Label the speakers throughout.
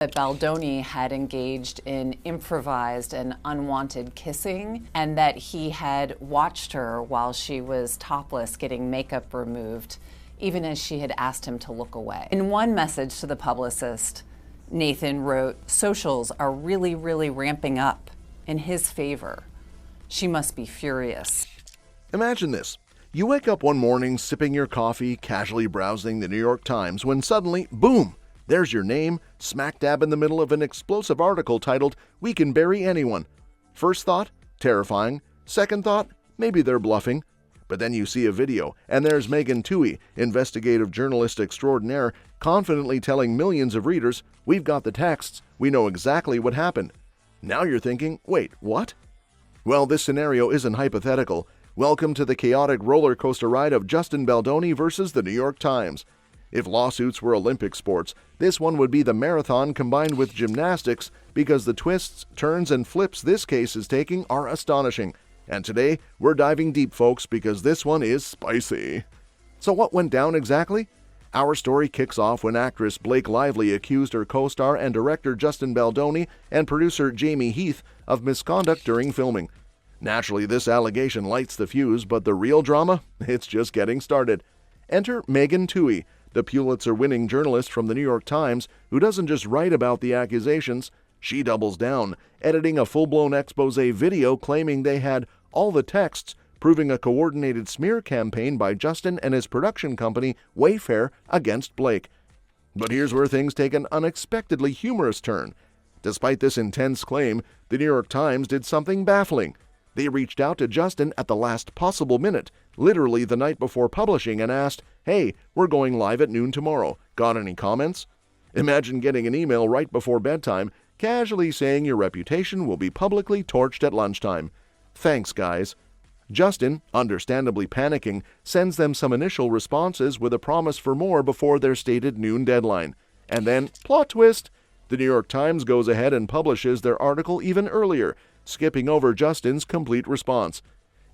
Speaker 1: That Baldoni had engaged in improvised and unwanted kissing, and that he had watched her while she was topless getting makeup removed, even as she had asked him to look away. In one message to the publicist, Nathan wrote, "Socials are really, really ramping up in his favor. She must be furious."
Speaker 2: Imagine this. You wake up one morning sipping your coffee, casually browsing the New York Times, when suddenly, boom, there's your name, smack dab in the middle of an explosive article titled, "We Can Bury Anyone." First thought, terrifying. Second thought, maybe they're bluffing. But then you see a video, and there's Megan Twohey, investigative journalist extraordinaire, confidently telling millions of readers, "We've got the texts, we know exactly what happened." Now you're thinking, wait, what? Well, this scenario isn't hypothetical. Welcome to the chaotic roller coaster ride of Justin Baldoni versus the New York Times. If lawsuits were Olympic sports, this one would be the marathon combined with gymnastics, because the twists, turns, and flips this case is taking are astonishing. And today, we're diving deep, folks, because this one is spicy. So what went down exactly? Our story kicks off when actress Blake Lively accused her co-star and director Justin Baldoni and producer Jamie Heath of misconduct during filming. Naturally, this allegation lights the fuse, but the real drama? It's just getting started. Enter Megan Twohey, the Pulitzer-winning journalist from the New York Times, who doesn't just write about the accusations, she doubles down, editing a full-blown expose video claiming they had all the texts proving a coordinated smear campaign by Justin and his production company, Wayfair, against Blake. But here's where things take an unexpectedly humorous turn. Despite this intense claim, the New York Times did something baffling. They reached out to Justin at the last possible minute, literally the night before publishing, and asked, "Hey, we're going live at noon tomorrow. Got any comments?" Imagine getting an email right before bedtime, casually saying your reputation will be publicly torched at lunchtime. Thanks, guys. Justin, understandably panicking, sends them some initial responses with a promise for more before their stated noon deadline. And then, plot twist, the New York Times goes ahead and publishes their article even earlier, skipping over Justin's complete response.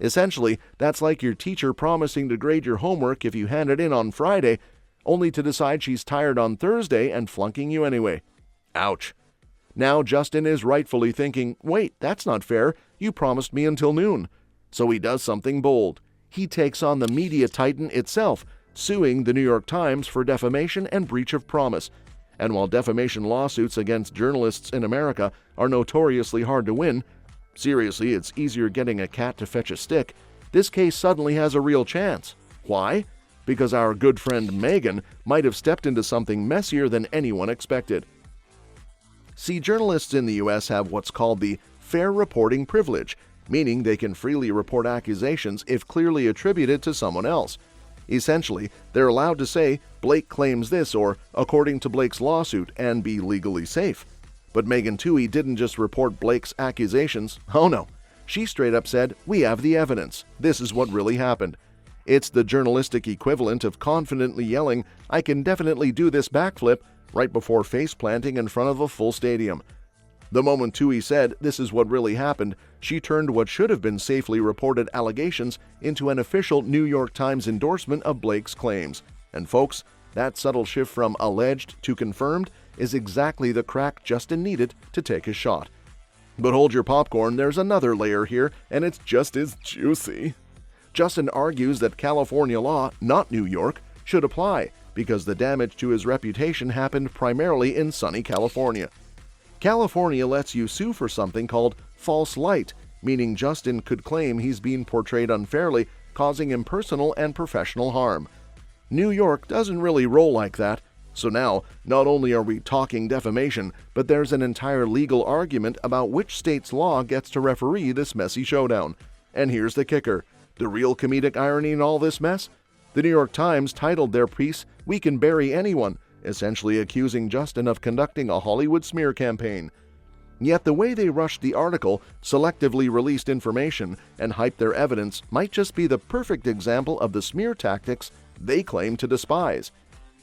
Speaker 2: Essentially, that's like your teacher promising to grade your homework if you hand it in on Friday, only to decide she's tired on Thursday and flunking you anyway. Ouch. Now Justin is rightfully thinking, wait, that's not fair, you promised me until noon. So he does something bold. He takes on the media titan itself, suing the New York Times for defamation and breach of promise. And while defamation lawsuits against journalists in America are notoriously hard to win, seriously, it's easier getting a cat to fetch a stick, this case suddenly has a real chance. Why? Because our good friend Megan might have stepped into something messier than anyone expected. See, journalists in the U.S. have what's called the fair reporting privilege, meaning they can freely report accusations if clearly attributed to someone else. Essentially, they're allowed to say, Blake claims this, or according to Blake's lawsuit, and be legally safe. But Megan Twohey didn't just report Blake's accusations. Oh no. She straight up said, "We have the evidence. This is what really happened." It's the journalistic equivalent of confidently yelling, "I can definitely do this backflip," right before face planting in front of a full stadium. The moment Twohey said, "This is what really happened," she turned what should have been safely reported allegations into an official New York Times endorsement of Blake's claims. And folks, that subtle shift from alleged to confirmed is exactly the crack Justin needed to take his shot. But hold your popcorn, there's another layer here, and it's just as juicy. Justin argues that California law, not New York, should apply because the damage to his reputation happened primarily in sunny California. California lets you sue for something called false light, meaning Justin could claim he's being portrayed unfairly, causing him personal and professional harm. New York doesn't really roll like that. So now, not only are we talking defamation, but there's an entire legal argument about which state's law gets to referee this messy showdown. And here's the kicker. The real comedic irony in all this mess? The New York Times titled their piece, "We Can Bury Anyone," essentially accusing Justin of conducting a Hollywood smear campaign. Yet the way they rushed the article, selectively released information, and hyped their evidence might just be the perfect example of the smear tactics they claim to despise.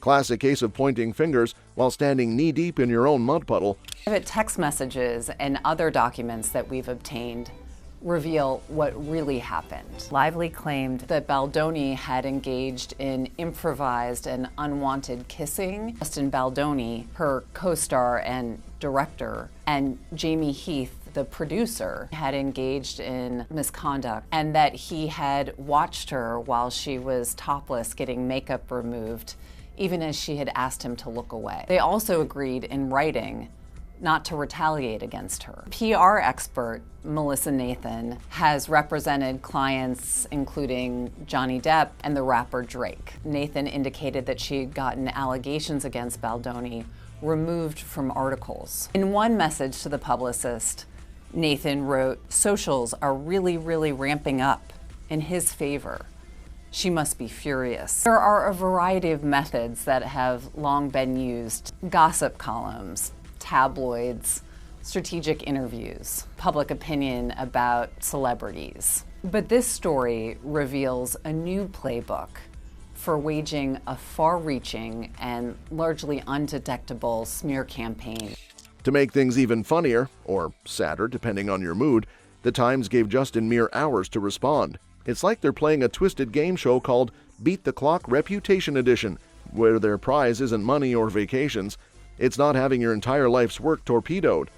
Speaker 2: Classic case of pointing fingers while standing knee-deep in your own mud puddle.
Speaker 1: Private text messages and other documents that we've obtained reveal what really happened. Lively claimed that Baldoni had engaged in improvised and unwanted kissing. Justin Baldoni, her co-star and director, and Jamie Heath, the producer, had engaged in misconduct, and that he had watched her while she was topless getting makeup removed, even as she had asked him to look away. They also agreed in writing not to retaliate against her. PR expert Melissa Nathan has represented clients including Johnny Depp and the rapper Drake. Nathan indicated that she had gotten allegations against Baldoni removed from articles. In one message to the publicist, Nathan wrote, "Socials are really ramping up in his favor. She must be furious." There are a variety of methods that have long been used: gossip columns, tabloids, strategic interviews, public opinion about celebrities. But this story reveals a new playbook for waging a far-reaching and largely undetectable smear campaign.
Speaker 2: To make things even funnier, or sadder depending on your mood, the Times gave Justin mere hours to respond. It's like they're playing a twisted game show called Beat the Clock Reputation Edition, where their prize isn't money or vacations. It's not having your entire life's work torpedoed.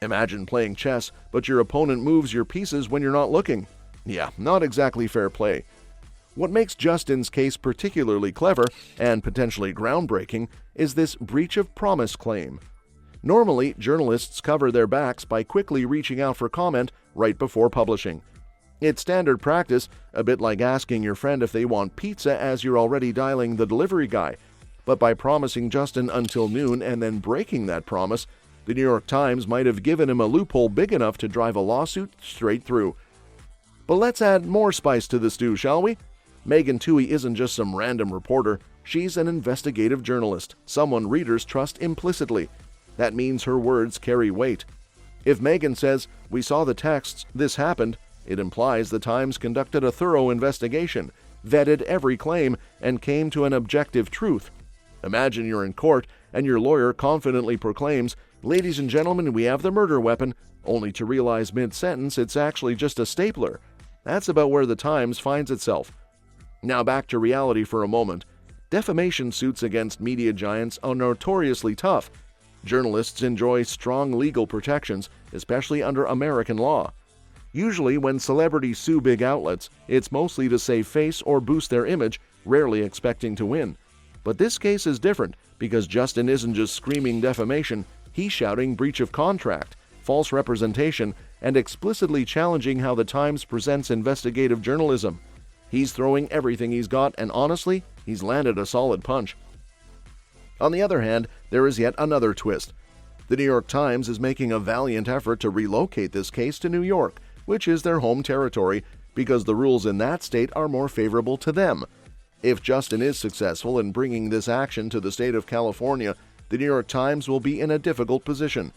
Speaker 2: Imagine playing chess, but your opponent moves your pieces when you're not looking. Yeah, not exactly fair play. What makes Justin's case particularly clever, and potentially groundbreaking, is this breach of promise claim. Normally, journalists cover their backs by quickly reaching out for comment right before publishing. It's standard practice, a bit like asking your friend if they want pizza as you're already dialing the delivery guy. But by promising Justin until noon and then breaking that promise, the New York Times might have given him a loophole big enough to drive a lawsuit straight through. But let's add more spice to the stew, shall we? Megan Twohey isn't just some random reporter. She's an investigative journalist, someone readers trust implicitly. That means her words carry weight. If Megan says, "We saw the texts, this happened," it implies the Times conducted a thorough investigation, vetted every claim, and came to an objective truth. Imagine you're in court and your lawyer confidently proclaims, "Ladies and gentlemen, we have the murder weapon," only to realize mid-sentence it's actually just a stapler. That's about where the Times finds itself. Now back to reality for a moment. Defamation suits against media giants are notoriously tough. Journalists enjoy strong legal protections, especially under American law. Usually when celebrities sue big outlets, it's mostly to save face or boost their image, rarely expecting to win. But this case is different because Justin isn't just screaming defamation, he's shouting breach of contract, false representation, and explicitly challenging how the Times presents investigative journalism. He's throwing everything he's got, and honestly, he's landed a solid punch. On the other hand, there is yet another twist. The New York Times is making a valiant effort to relocate this case to New York, which is their home territory, because the rules in that state are more favorable to them. If Justin is successful in bringing this action to the state of California, the New York Times will be in a difficult position.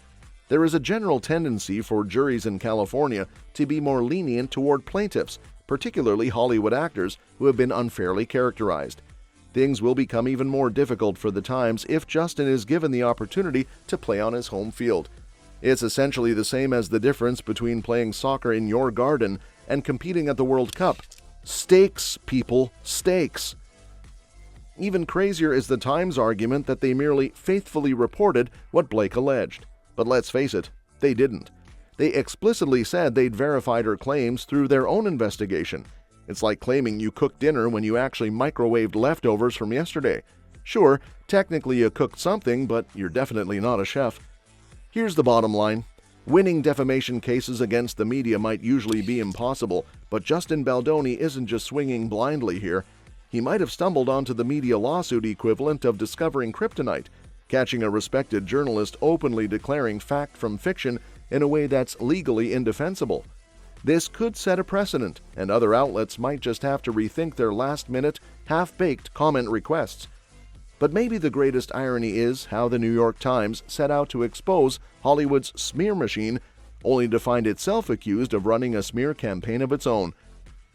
Speaker 2: There is a general tendency for juries in California to be more lenient toward plaintiffs, particularly Hollywood actors who have been unfairly characterized. Things will become even more difficult for the Times if Justin is given the opportunity to play on his home field. It's essentially the same as the difference between playing soccer in your garden and competing at the World Cup. Stakes, people, stakes. Even crazier is the Times' argument that they merely faithfully reported what Blake alleged. But let's face it, they didn't. They explicitly said they'd verified her claims through their own investigation. It's like claiming you cooked dinner when you actually microwaved leftovers from yesterday. Sure, technically you cooked something, but you're definitely not a chef. Here's the bottom line. Winning defamation cases against the media might usually be impossible, but Justin Baldoni isn't just swinging blindly here. He might have stumbled onto the media lawsuit equivalent of discovering kryptonite, catching a respected journalist openly declaring fact from fiction in a way that's legally indefensible. This could set a precedent, and other outlets might just have to rethink their last-minute, half-baked comment requests. But maybe the greatest irony is how the New York Times set out to expose Hollywood's smear machine, only to find itself accused of running a smear campaign of its own.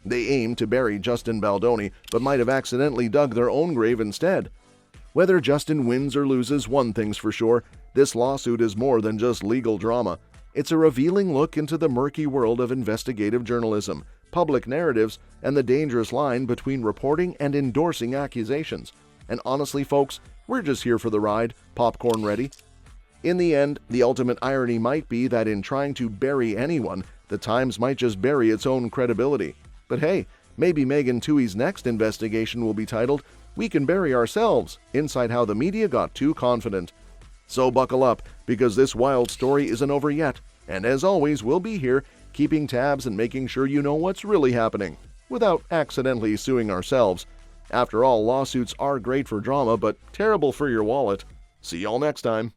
Speaker 2: They aimed to bury Justin Baldoni, but might have accidentally dug their own grave instead. Whether Justin wins or loses, one thing's for sure: this lawsuit is more than just legal drama. It's a revealing look into the murky world of investigative journalism, public narratives, and the dangerous line between reporting and endorsing accusations. And honestly, folks, we're just here for the ride, popcorn ready. In the end, the ultimate irony might be that in trying to bury anyone, the Times might just bury its own credibility. But hey, maybe Megan Twohey's next investigation will be titled, "We Can Bury Ourselves: Inside How the Media Got Too Confident." So buckle up, because this wild story isn't over yet. And as always, we'll be here, keeping tabs and making sure you know what's really happening, without accidentally suing ourselves. After all, lawsuits are great for drama, but terrible for your wallet. See y'all next time.